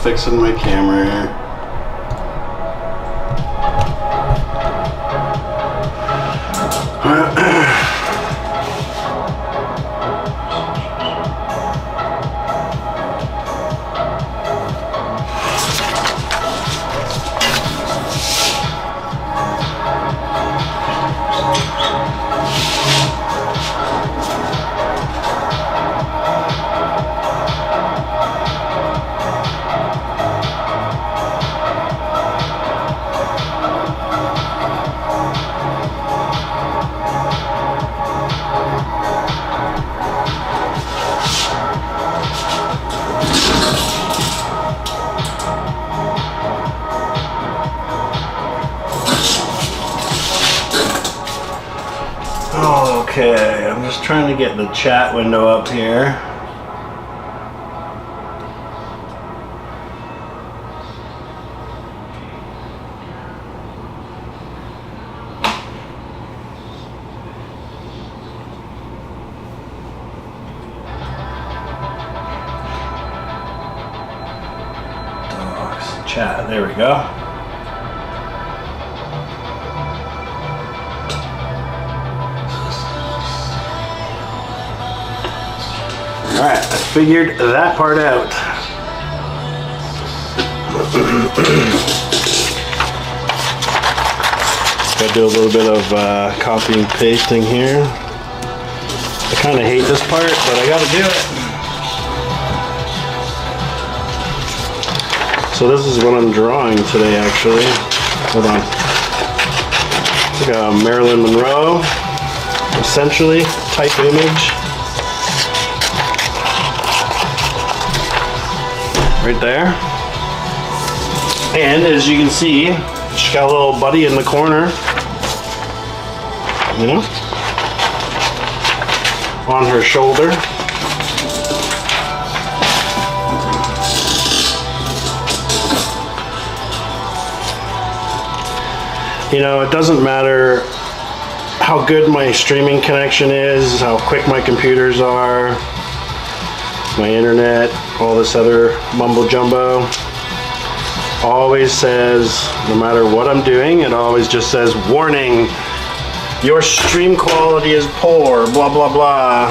fixing my camera here. Okay, I'm just trying to get the chat window up here. Dogs, chat, there we go. Alright, I figured that part out. Gotta do a little bit of copy and pasting here. I kind of hate this part, but I gotta do it. So this is what I'm drawing today, actually. Hold on. It's like a Marilyn Monroe, essentially, type image. Right there. And as you can see, she's got a little buddy in the corner, you know, on her shoulder. You know, it doesn't matter how good my streaming connection is, how quick my computers are, my internet, all this other mumbo jumbo. Always says, no matter what I'm doing, it always just says, warning, your stream quality is poor, blah, blah, blah.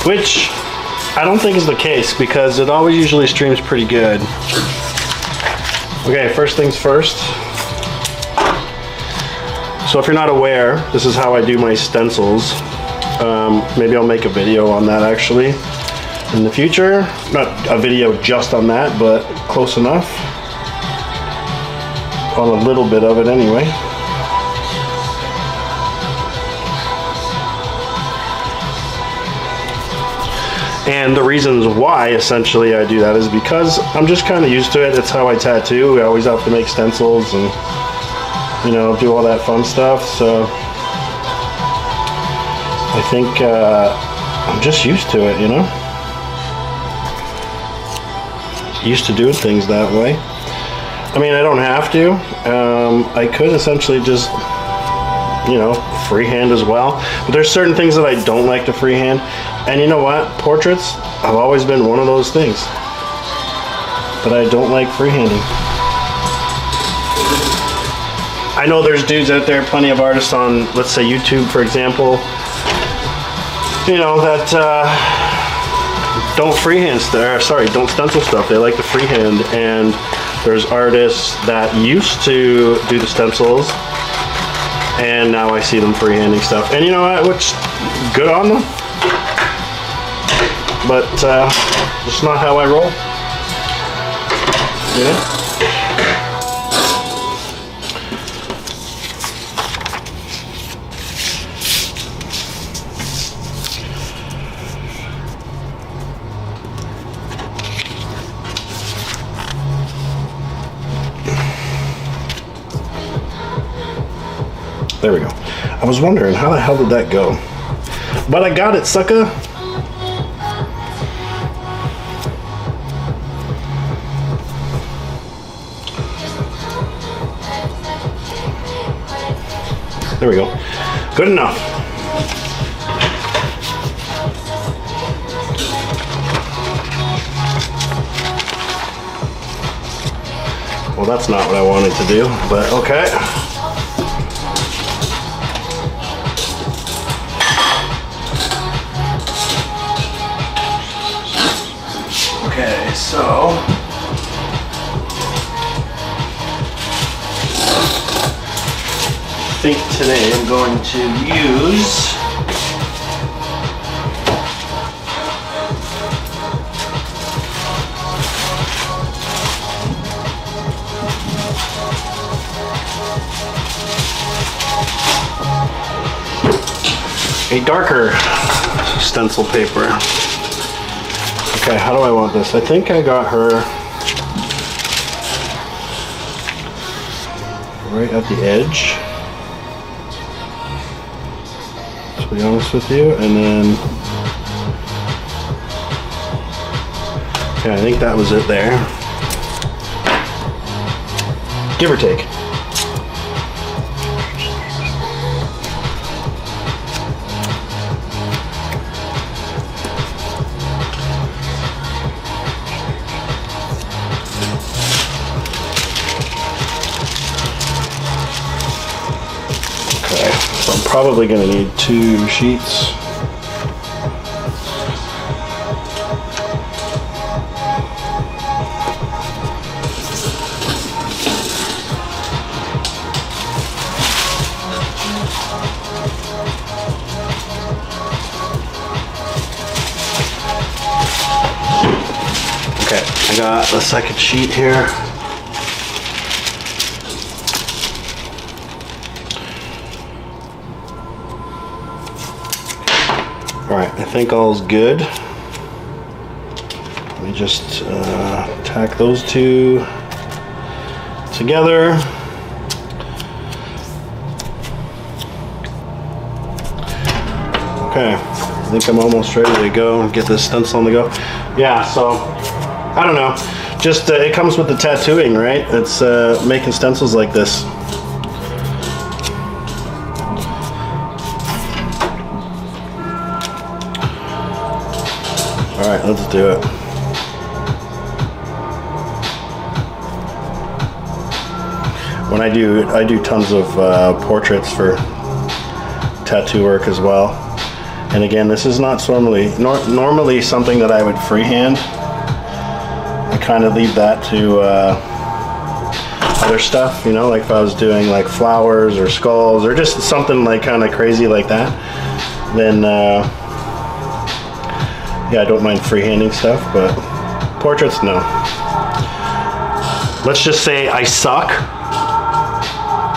Which I don't think is the case, because it always usually streams pretty good. Okay, first things first. So if you're not aware, this is how I do my stencils. Maybe I'll make a video on that actually in the future. Not a video just on that, but close enough. On a little bit of it anyway. And the reasons why essentially I do that is because I'm just kind of used to it. It's how I tattoo. We always have to make stencils and, you know, do all that fun stuff. So I think I'm just used to it, you know? Used to doing things that way. I mean, I don't have to. I could essentially just, you know, freehand as well. But there's certain things that I don't like to freehand. And you know what? Portraits have always been one of those things that I don't like freehanding. I know there's dudes out there, plenty of artists on, let's say YouTube, for example, you know, that don't freehand don't stencil stuff. They like to freehand. And there's artists that used to do the stencils, and now I see them freehanding stuff. And you know what? Which, good on them. But it's not how I roll. You know? There we go. I was wondering, how the hell did that go? But I got it, sucker. There we go. Good enough. Well, that's not what I wanted to do, but okay. Okay, so I think today I'm going to use a darker stencil paper. Okay, how do I want this? I think I got her right at the edge, to be honest with you, and then, yeah, I think that was it there. Give or take. Probably going to need 2 sheets. Okay, I got the second sheet here. Alright, I think all's good. Let me just tack those 2 together. Okay, I think I'm almost ready to go and get this stencil on the go. Yeah, so, I don't know. Just, it comes with the tattooing, right? It's making stencils like this. All right, let's do it. When I do tons of portraits for tattoo work as well. And again, this is not normally something that I would freehand. I kind of leave that to other stuff, you know, like if I was doing like flowers or skulls or just something like kind of crazy like that, then yeah, I don't mind freehanding stuff, but portraits, no. Let's just say I suck.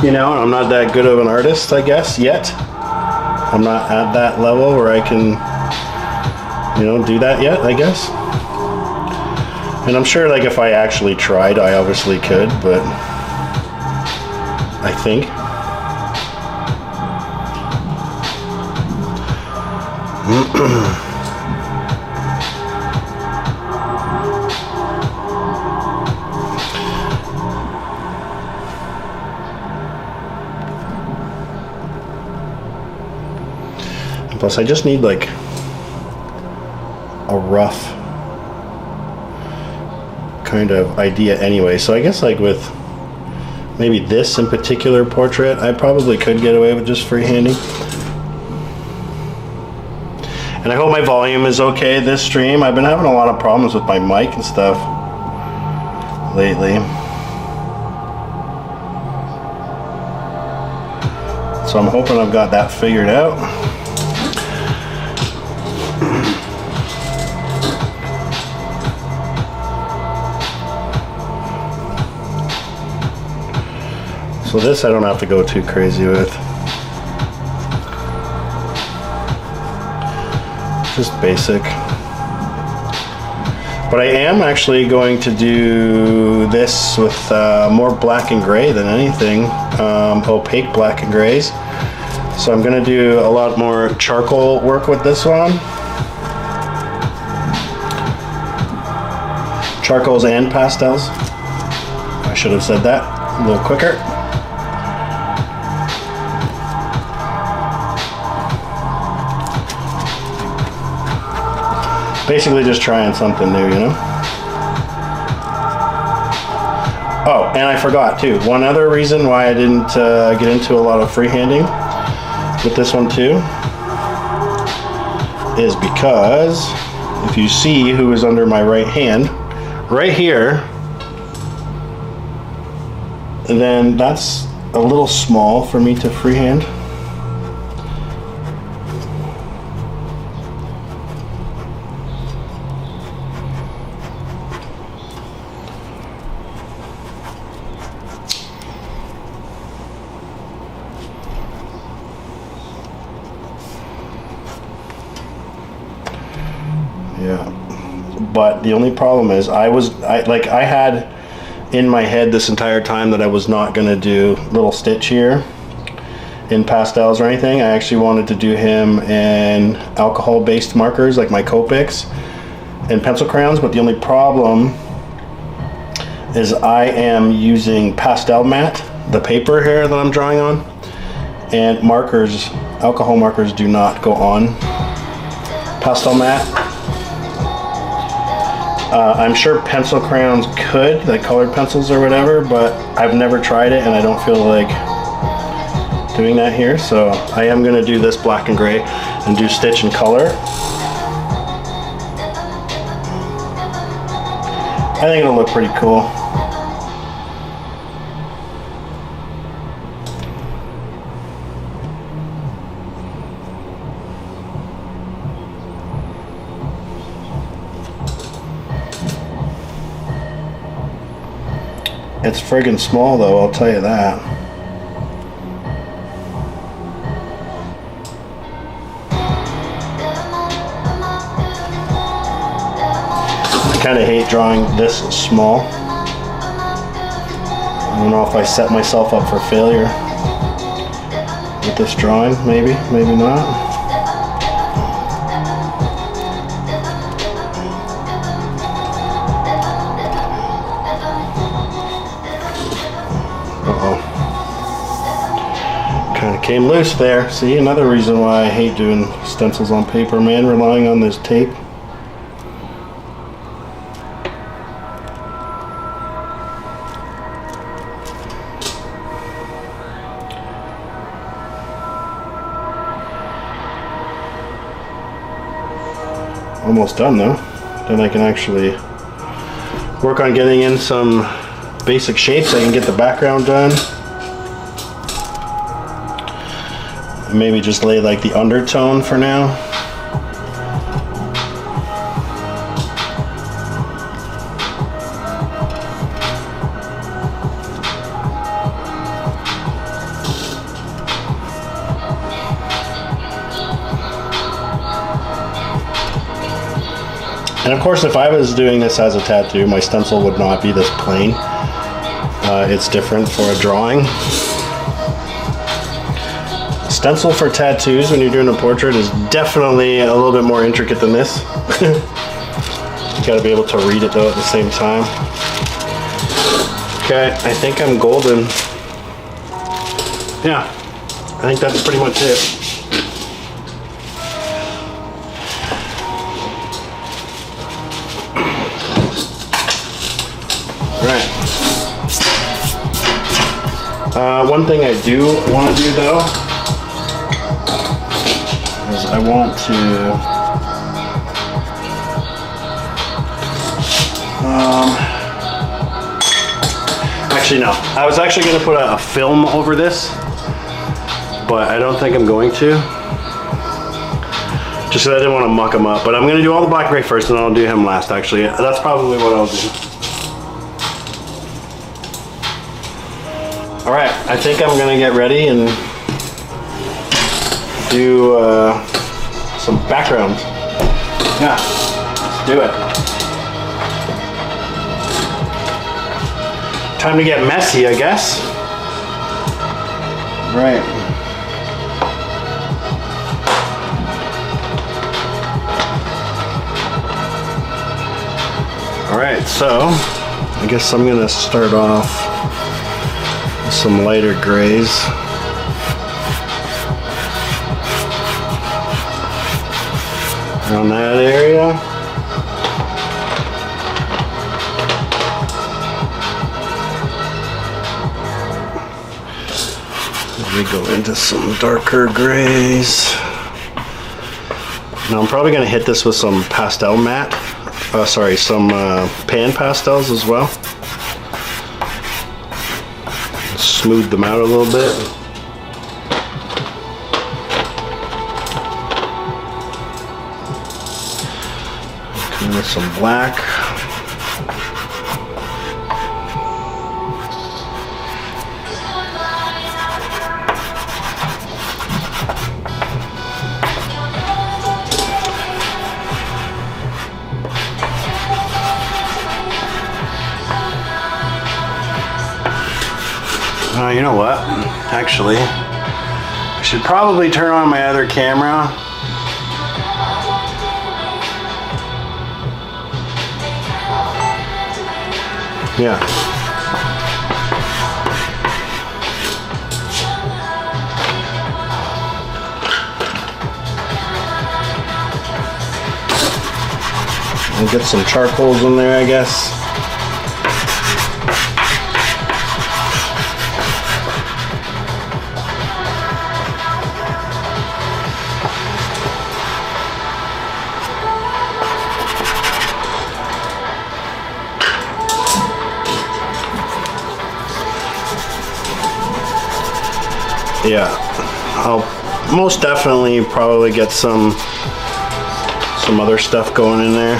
You know, I'm not that good of an artist, I guess, yet. I'm not at that level where I can, you know, do that yet, I guess. And I'm sure, like, if I actually tried, I obviously could, but I think. Plus, I just need like a rough kind of idea anyway. So I guess like with maybe this in particular portrait, I probably could get away with just freehanding. And I hope my volume is okay this stream. I've been having a lot of problems with my mic and stuff lately. So I'm hoping I've got that figured out. So this I don't have to go too crazy with. Just basic. But I am actually going to do this with more black and gray than anything, opaque black and grays. So I'm going to do a lot more charcoal work with this one. Charcoals and pastels. I should have said that a little quicker. Basically just trying something new, you know? Oh, and I forgot too. One other reason why I didn't get into a lot of freehanding with this one too is because if you see who is under my right hand, right here, then that's a little small for me to freehand. Yeah, but the only problem is I had in my head this entire time that I was not going to do little Stitch here in pastels or anything. I actually wanted to do him in alcohol based markers like my Copics and pencil crayons, but the only problem is I am using pastel matte, the paper here that I'm drawing on, and markers, alcohol markers do not go on pastel matte. I'm sure pencil crayons could, like colored pencils or whatever, but I've never tried it and I don't feel like doing that here. So I am going to do this black and gray and do Stitch and color. I think it'll look pretty cool. It's friggin' small though, I'll tell you that. I kind of hate drawing this small. I don't know if I set myself up for failure with this drawing, maybe not. Kind of came loose there. See, another reason why I hate doing stencils on paper, man, relying on this tape. Almost done though. Then I can actually work on getting in some basic shapes. I can get the background done. Maybe just lay like the undertone for now. And of course, if I was doing this as a tattoo, my stencil would not be this plain. It's different for a drawing. Stencil for tattoos when you're doing a portrait is definitely a little bit more intricate than this. You gotta be able to read it though at the same time. Okay, I think I'm golden. Yeah, I think that's pretty much it. Right. One thing I do want to do though is I want to actually no. I was actually going to put a film over this, but I don't think I'm going to. Just because I didn't want to muck him up. But I'm going to do all the black gray first and then I'll do him last actually. That's probably what I'll do. Alright, I think I'm going to get ready and do some background. Yeah, let's do it. Time to get messy, I guess. Right. Alright, so I guess I'm going to start off with some lighter grays. Around that area. We go into some darker grays. Now I'm probably going to hit this with some pastel matte. Some pan pastels as well. Smooth them out a little bit. Come with some black. You know what? Actually, I should probably turn on my other camera. Yeah. I'll get some charcoals in there, I guess. Yeah, I'll most definitely probably get some other stuff going in there.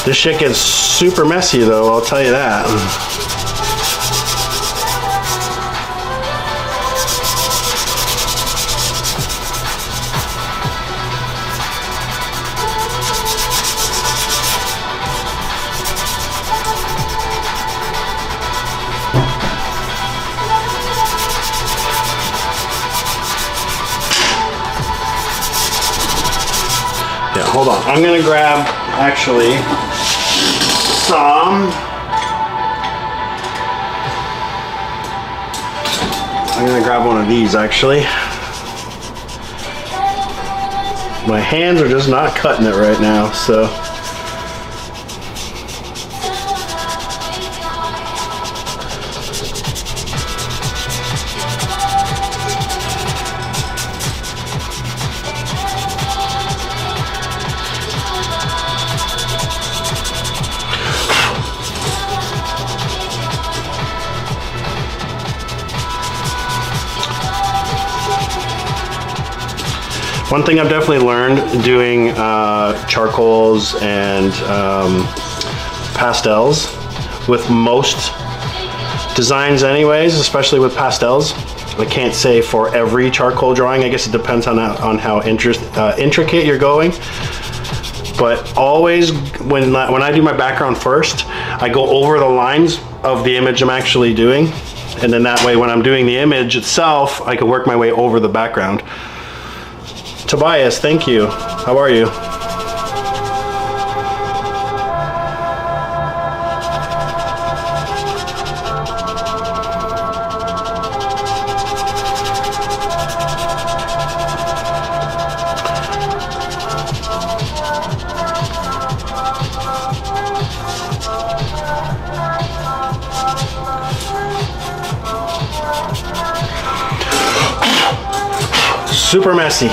This shit gets super messy though, I'll tell you that. Yeah, hold on. I'm gonna grab actually I'm gonna grab one of these actually. My hands are just not cutting it right now, so. One thing I've definitely learned doing charcoals and pastels with most designs anyways, especially with pastels. I can't say for every charcoal drawing. I guess it depends on how intricate you're going. But always when I do my background first, I go over the lines of the image I'm actually doing. And then that way when I'm doing the image itself, I can work my way over the background. Tobias, thank you. How are you? Super messy.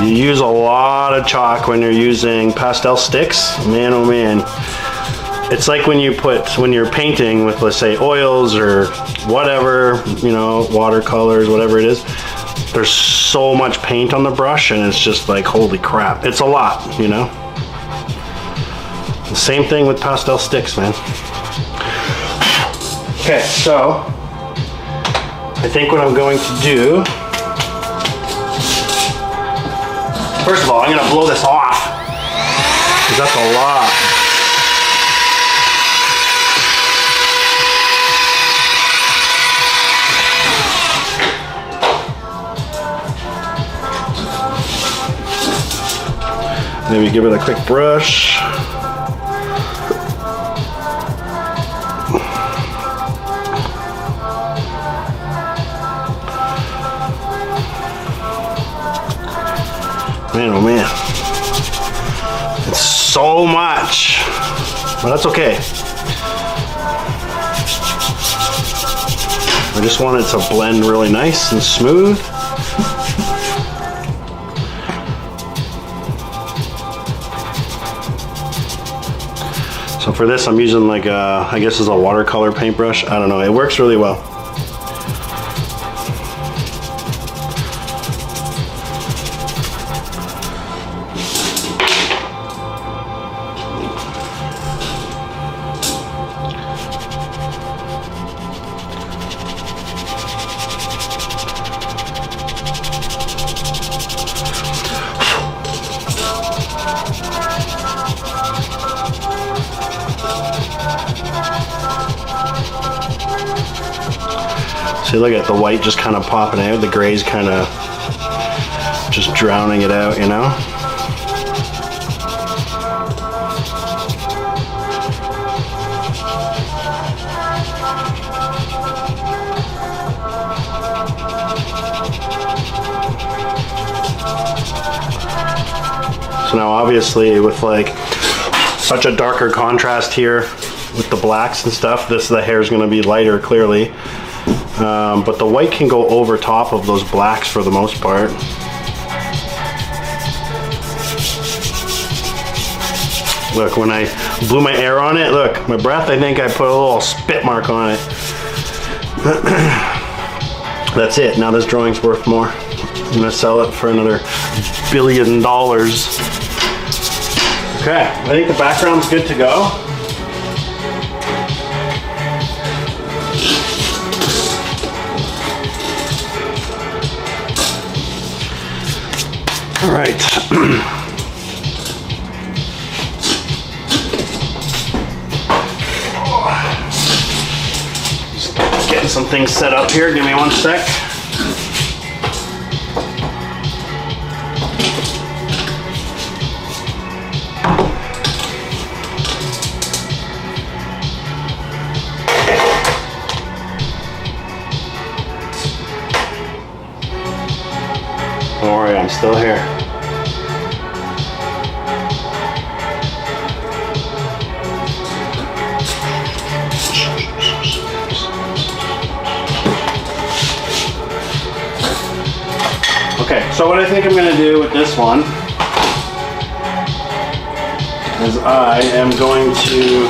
You use a lot of chalk when you're using pastel sticks. Man, oh man. It's like when you're painting with, let's say, oils or whatever, you know, watercolors, whatever it is. There's so much paint on the brush and it's just like, holy crap. It's a lot, you know? The same thing with pastel sticks, man. Okay, so I think what I'm going to do, first of all, I'm gonna blow this off, because that's a lot. Maybe give it a quick brush. Man, oh man. It's so much, but that's okay. I just want it to blend really nice and smooth. So for this, I'm using like I guess it's a watercolor paintbrush. I don't know, it works really well. See, look at the white just kind of popping out, the gray's kind of just drowning it out, you know? So now obviously with like such a darker contrast here with the blacks and stuff, the hair is going to be lighter clearly. But the white can go over top of those blacks for the most part. Look, when I blew my air on it, look, my breath, I think I put a little spit mark on it. That's it. Now this drawing's worth more. I'm gonna sell it for another $1 billion. Okay, I think the background's good to go. All right. Just getting some things set up here. Give me one sec. Don't worry, I'm still here. Okay, so what I think I'm going to do with this one is I am going to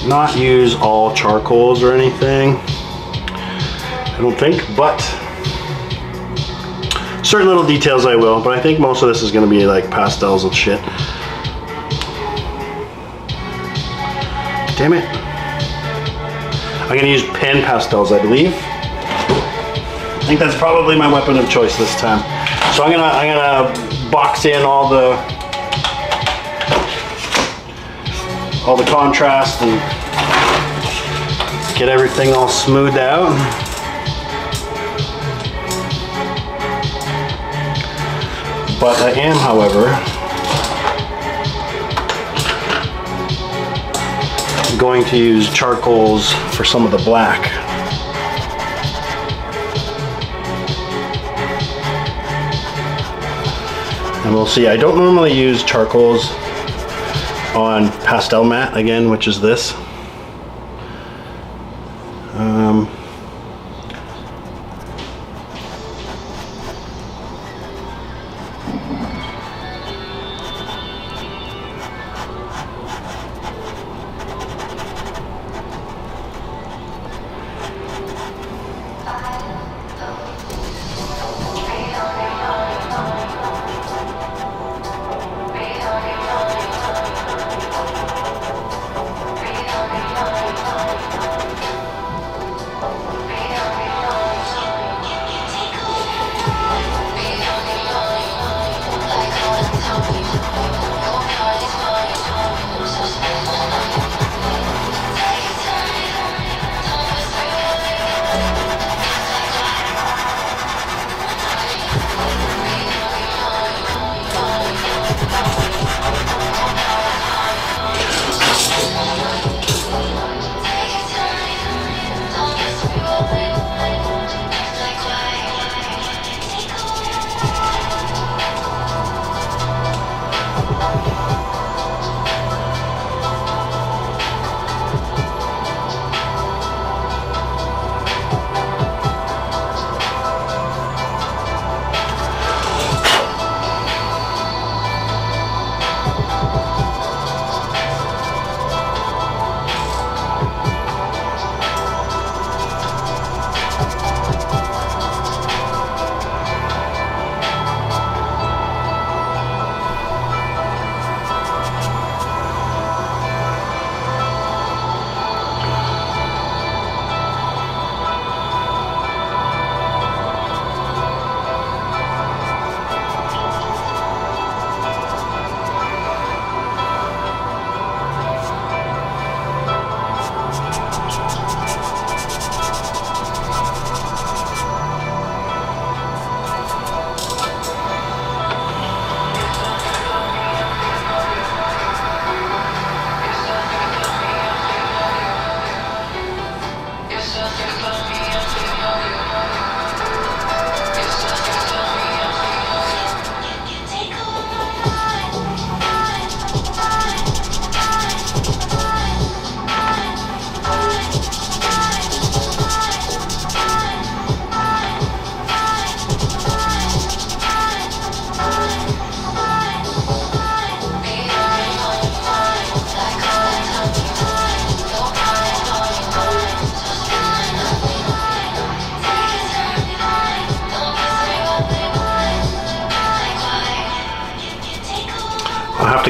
not use all charcoals or anything, I don't think, but certain little details I will, but I think most of this is going to be like pastels and shit. Damn it. I'm going to use pen pastels, I believe. I think that's probably my weapon of choice this time. So I'm gonna box in all the contrast and get everything all smoothed out. But I am, however, going to use charcoals for some of the black. And we'll see. I don't normally use charcoals on pastel matte again, which is this.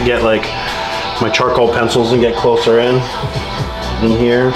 get like my charcoal pencils and get closer in here.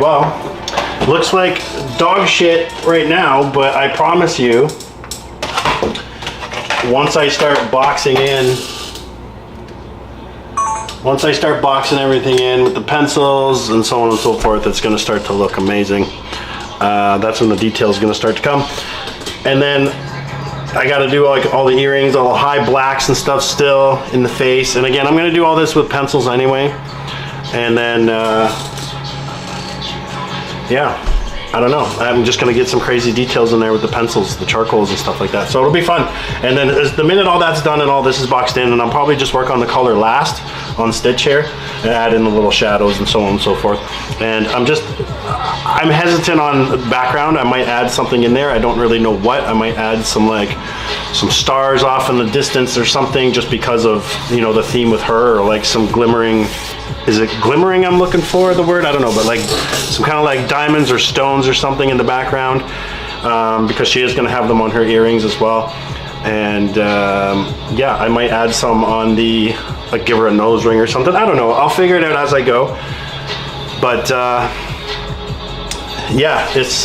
well, looks like dog shit right now, but I promise you, once I start boxing everything in with the pencils and so on and so forth, it's gonna start to look amazing. That's when the detail is gonna start to come. And then I gotta do like all the earrings, all the high blacks and stuff still in the face. And again, I'm gonna do all this with pencils anyway. And then, yeah, I don't know. I'm just gonna get some crazy details in there with the pencils, the charcoals and stuff like that. So it'll be fun. And then the minute all that's done and all this is boxed in, and I'll probably just work on the color last on stitch here and add in the little shadows and so on and so forth. And I'm hesitant on background. I might add something in there. I don't really know what. I might add some stars off in the distance or something, just because of, you know, the theme with her, or like some glimmering. Is it glimmering I'm looking for, the word? I don't know, but like some kind of like diamonds or stones or something in the background, because she is going to have them on her earrings as well. And yeah, I might add some on the, like give her a nose ring or something. I don't know. I'll figure it out as I go. But yeah, it's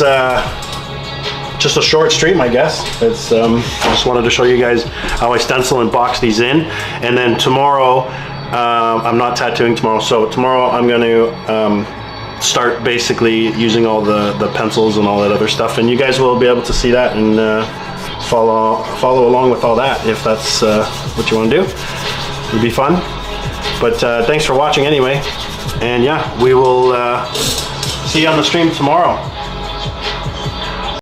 just a short stream, I guess. It's I just wanted to show you guys how I stencil and box these in. And then tomorrow, I'm not tattooing tomorrow, so tomorrow I'm going to start basically using all the pencils and all that other stuff, and you guys will be able to see that and follow along with all that if that's what you want to do. It'll be fun. But thanks for watching anyway, and yeah, we will see you on the stream tomorrow.